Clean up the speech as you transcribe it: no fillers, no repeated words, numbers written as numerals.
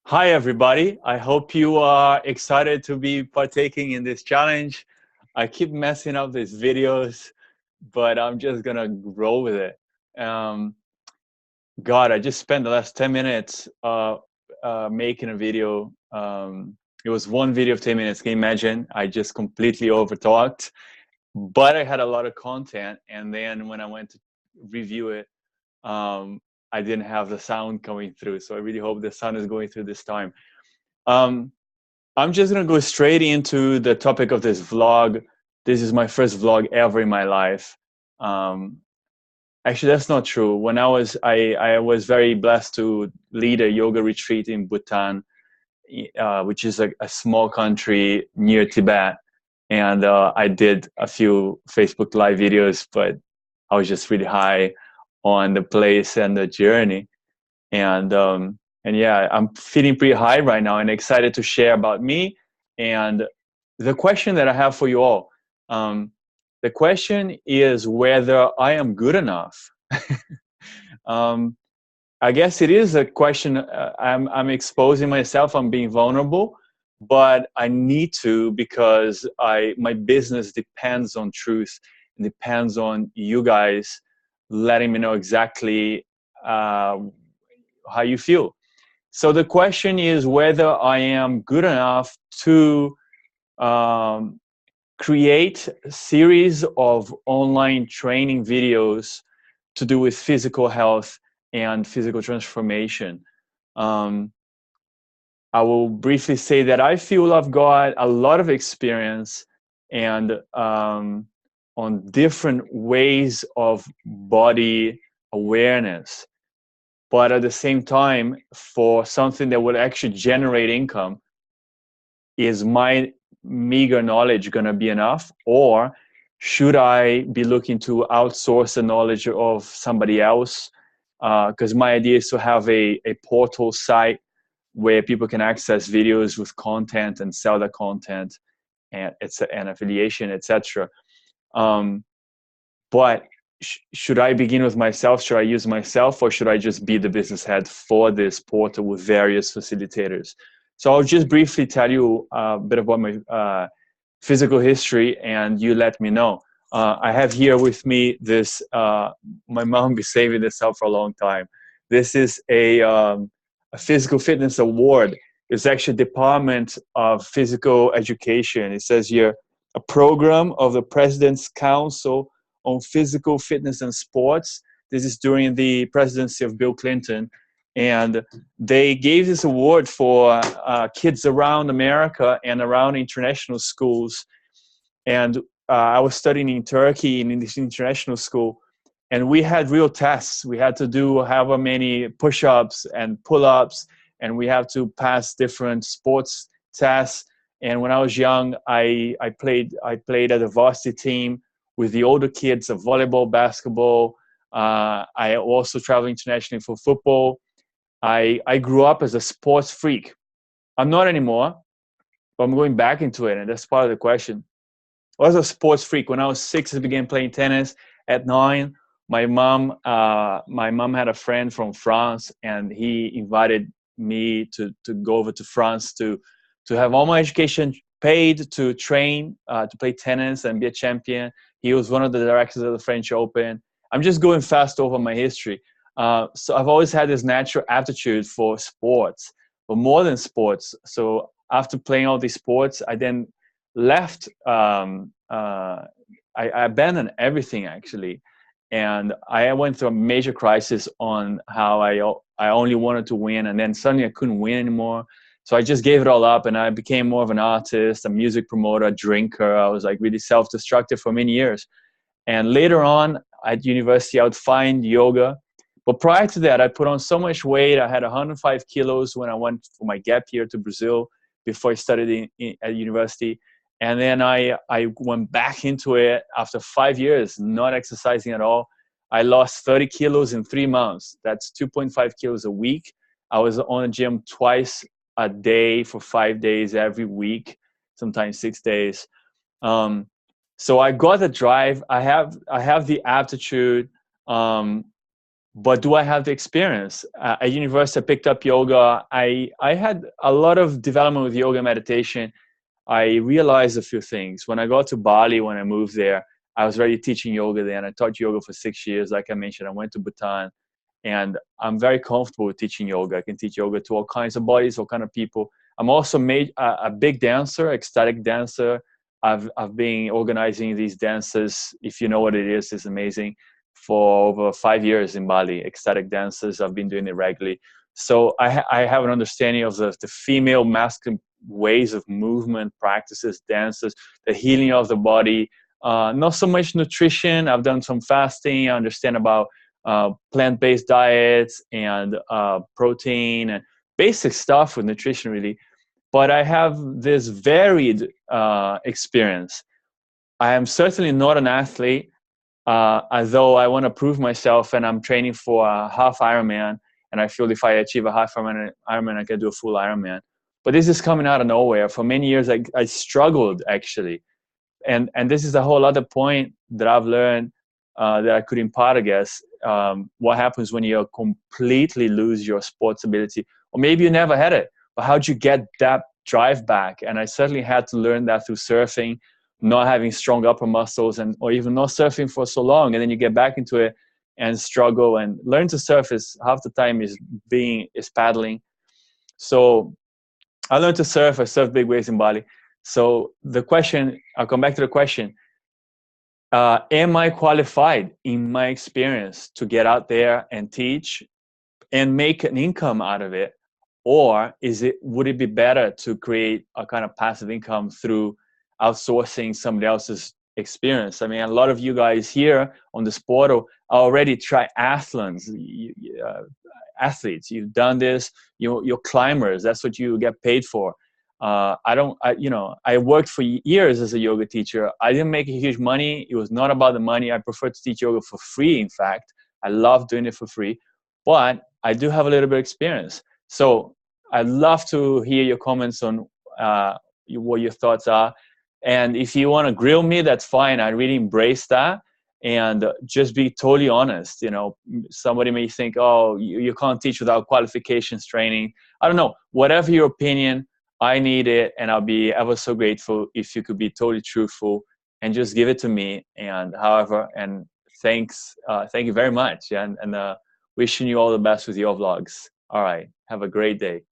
Hi, everybody. I hope you are excited to be partaking in this challenge. I keep messing up these videos, but I'm just going to roll with it. Um, God, I just spent the last 10 minutes making a video. It was one video of 10 minutes. Can you imagine? I just completely overtalked, but I had a lot of content. And then when I went to review it, um, I didn't have the sound coming through. So I really hope the sound is going through this time. Um, I'm just gonna go straight into the topic of this vlog. This is my first vlog ever in my life. Um, Actually, that's not true. When I was very blessed to lead a yoga retreat in Bhutan, which is a small country near Tibet, and I did a few Facebook Live videos, but I was just really high on the place and the journey. And yeah, I'm feeling pretty high right now and excited to share about me. And the question that I have for you all, um, the question is whether I am good enough. um, I guess it is a question. I'm exposing myself. I'm being vulnerable, but I need to because my business depends on truth. It depends on you guys letting me know exactly uh, how you feel. So the question is whether I am good enough to um, create a series of online training videos to do with physical health and physical transformation. Um, I will briefly say that I feel I've got a lot of experience and on different ways of body awareness. But at the same time, for something that will actually generate income, is my meager knowledge going to be enough? Or should I be looking to outsource the knowledge of somebody else? Because my idea is to have a portal site where people can access videos with content and sell the content and it's an affiliation, etc. Um, but should I begin with myself? Should I use myself, or should I just be the business head for this portal with various facilitators? So I'll just briefly tell you a bit about my physical history, and you let me know. I have here with me this. My mom been saving this up for a long time. This is a physical fitness award. It's actually Department of Physical Education. It says here a program of the President's Council on Physical Fitness and Sports. This is during the presidency of Bill Clinton. And they gave this award for kids around America and around international schools. And I was studying in Turkey in this international school. And we had real tests. We had to do however many push-ups and pull-ups, and we have to pass different sports tests. And when I was young, I played at a varsity team with the older kids of volleyball, basketball. I also traveled internationally for football. I grew up as a sports freak. I'm not anymore, but I'm going back into it, and that's part of the question. I was a sports freak. When I was 6, I began playing tennis. At 9, my mom had a friend from France, and he invited me to go over to France to have all my education paid to train to play tennis and be a champion. He was one of the directors of the French Open. I'm just going fast over my history. So I've always had this natural aptitude for sports, but more than sports. So after playing all these sports, I then left. I abandoned everything actually, and I went through a major crisis on how I only wanted to win, and then suddenly I couldn't win anymore. So I just gave it all up, and I became more of an artist, a music promoter, a drinker. I was like really self-destructive for many years. And later on at university, I would find yoga. But prior to that, I put on so much weight. I had 105 kilos when I went for my gap year to Brazil before I studied at university. And then I went back into it after 5 years, not exercising at all. I lost 30 kilos in 3 months. That's 2.5 kilos a week. I was on the gym twice a day for 5 days every week, sometimes 6 days. Um, so I got the drive. I have the aptitude. Um, but do I have the experience? At university, I picked up yoga. I had a lot of development with yoga and meditation. I realized a few things. When I got to Bali, when I moved there, I was already teaching yoga then. I taught yoga for 6 years. Like I mentioned, I went to Bhutan, and I'm very comfortable with teaching yoga. I can teach yoga to all kinds of bodies, all kind of people. I'm also made a big dancer, ecstatic dancer. I've been organizing these dances. If you know what it is, it's amazing. For over 5 years in Bali, ecstatic dances. I've been doing it regularly. So I have an understanding of the female masculine ways of movement, practices, dances, the healing of the body. Not so much nutrition. I've done some fasting. I understand about plant-based diets and protein and basic stuff with nutrition, really. But I have this varied experience. I am certainly not an athlete, although I want to prove myself, and I'm training for a half Ironman. And I feel if I achieve a half Ironman, I can do a full Ironman. But this is coming out of nowhere. For many years, I struggled actually, and this is a whole other point that I've learned that I could impart, I guess. What happens when you completely lose your sports ability, or maybe you never had it, but how'd you get that drive back? And I certainly had to learn that through surfing, not having strong upper muscles, and or even not surfing for so long, and then you get back into it and struggle. And learn to surf is half the time is paddling. So I learned to surf. I surf big waves in Bali. So the question, I'll come back to the question. Am I qualified in my experience to get out there and teach and make an income out of it? Or would it be better to create a kind of passive income through outsourcing somebody else's experience? I mean, a lot of you guys here on this portal are already triathlons, athletes. You've done this. You're climbers. That's what you get paid for. I worked for years as a yoga teacher. I didn't make a huge money. It was not about the money. I prefer to teach yoga for free. In fact, I love doing it for free, but I do have a little bit of experience. So I'd love to hear your comments on what your thoughts are. And if you want to grill me, that's fine. I really embrace that. And just be totally honest. Somebody may think, oh, you can't teach without qualifications training. I don't know. Whatever your opinion, I need it, and I'll be ever so grateful if you could be totally truthful and just give it to me. And thanks, thank you very much, and wishing you all the best with your vlogs. All right, have a great day.